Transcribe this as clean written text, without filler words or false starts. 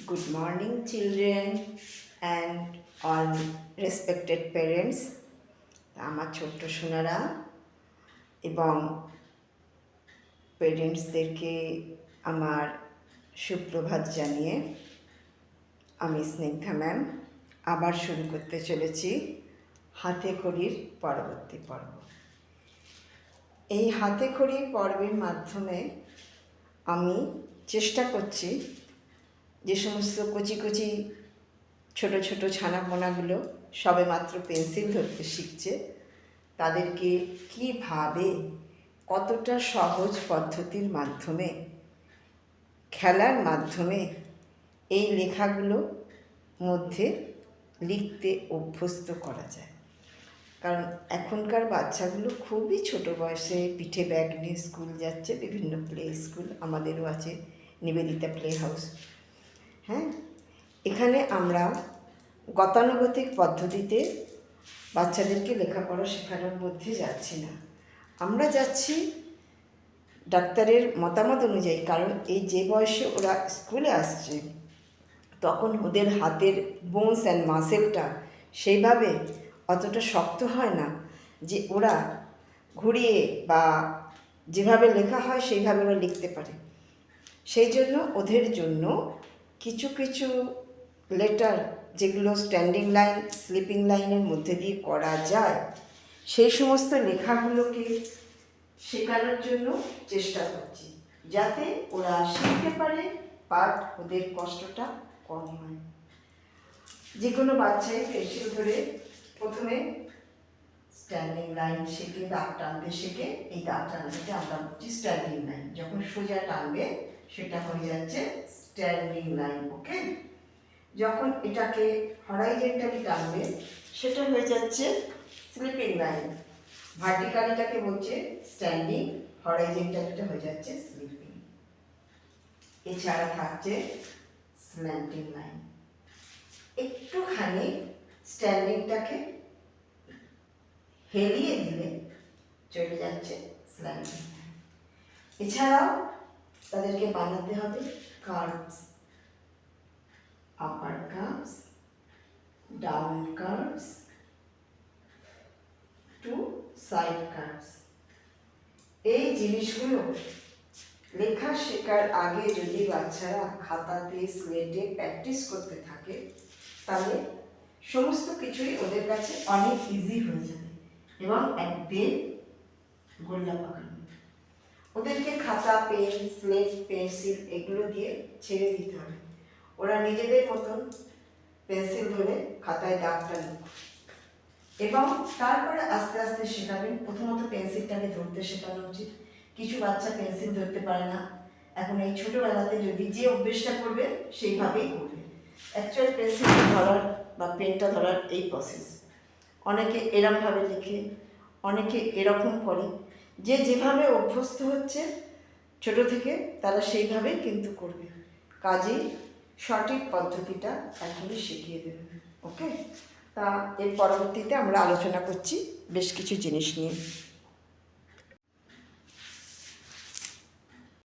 Good morning, children and all respected parents. আমার ছোট্ট সোনারা এবং পেরেন্টসদেরকে আমার সুপ্রভাত জানিয়ে আমি স্নিগ্ধা ম্যাম আবার শুরু করতে চলেছি হাতে খড়ির পরবর্তী পর্ব। এই হাতে খড়ির পর্বের মাধ্যমে আমি চেষ্টা করছি যে সমস্ত কচি কচি ছোট ছোট ছানাপোনাগুলো সবেমাত্র পেন্সিল ধরতে শিখছে তাদেরকে কীভাবে কতটা সহজ পদ্ধতির মাধ্যমে খেলার মাধ্যমে এই লেখাগুলো মধ্যে লিখতে অভ্যস্ত করা যায়। কারণ এখনকার বাচ্চাগুলো খুবই ছোট বয়সে পিঠে ব্যাগ নিয়ে স্কুল যাচ্ছে, বিভিন্ন প্লে স্কুল, আমাদেরও আছে নিবেদিতা প্লে হাউস। হ্যাঁ, এখানে আমরা গতানুগতিক পদ্ধতিতে বাচ্চাদেরকে লেখাপড়া শেখানোর মধ্যে যাচ্ছি না, আমরা যাচ্ছি ডাক্তারের মতামত অনুযায়ী। কারণ এই যে বয়সে ওরা স্কুলে আসছে তখন ওদের হাতের বোনস অ্যান্ড মাসেলটা সেইভাবে অতটা শক্ত হয় না যে ওরা ঘুরিয়ে বা যেভাবে লেখা হয় সেইভাবে ওরা লিখতে পারে। সেই জন্য ওদের জন্য কিছু কিছু লেটার যেগুলো স্ট্যান্ডিং লাইন স্লিপিং লাইনের মধ্যে দিয়ে করা যায় সেই সমস্ত লেখাগুলোকে শেখানোর জন্য চেষ্টা করছি, যাতে ওরা শিখতে পারে বাট ওদের কষ্টটা কম হয়। যে কোনো বাচ্চাই পেন্সিল ধরে প্রথমে স্ট্যান্ডিং লাইন শেখে, দাগ টানতে শেখে। এই দাগ টানতে আমরা বলছি স্ট্যান্ডিং লাইন। যখন সোজা টানবে সেটা হয়ে যাচ্ছে স্ট্যান্ডিং লাইন, ওকে। যখন এটাকে হরাইজন্টালি টানবে সেটা হয়ে যাচ্ছে স্লিপিং লাইন। ভার্টিক্যালিটাকে বলছে স্ট্যান্ডিং, হরাইজন্টালিটা হয়ে যাচ্ছে স্লিপিং। এছাড়া থাকছে স্ল্যান্টিং লাইন। একটুখানি স্ট্যান্ডিংটাকে হেলিয়ে দিলে চলে যাচ্ছে স্ল্যান্টিং লাইন। এছাড়াও তাদেরকে বানাতে হবে curves, upper curves, down curves two side curves. এই জিনিসগুলো লেখা শেখার আগে যদি বাচ্চারা খাতাতে স্লেটে প্র্যাকটিস করতে থাকে তাহলে সমস্ত কিছুই ওদের কাছে অনেক ইজি হয়ে যাবে এবং একদিন গোল্লা পাকানো। ওদেরকে খাতা, পেন, স্লেট, পেন্সিল এগুলো দিয়ে ছেড়ে দিতে হবে। ওরা নিজেদের মতন পেন্সিল ধরে খাতায় দাগ টানবে এবং তারপরে আস্তে আস্তে শেখাবেন। প্রথমত পেন্সিলটাকে ধরতে শেখানো উচিত। কিছু বাচ্চা পেন্সিল ধরতে পারে না, এখন এই ছোটোবেলাতে যদি যে অভ্যেসটা করবে সেইভাবেই করবে। অ্যাকচুয়াল পেন্সিলটা ধরার বা পেনটা ধরার এই প্রসেস। অনেকে এরকমভাবে লেখে, অনেকে এরকম করে। যে যেভাবে অভ্যস্ত হচ্ছে ছোটো থেকে তারা সেইভাবেই কিন্তু করবে। কাজেই সঠিক পদ্ধতিটা এখনই শিখিয়ে দেবে, ওকে। তা এর পরবর্তীতে আমরা আলোচনা করছি বেশ কিছু জিনিস নিয়ে।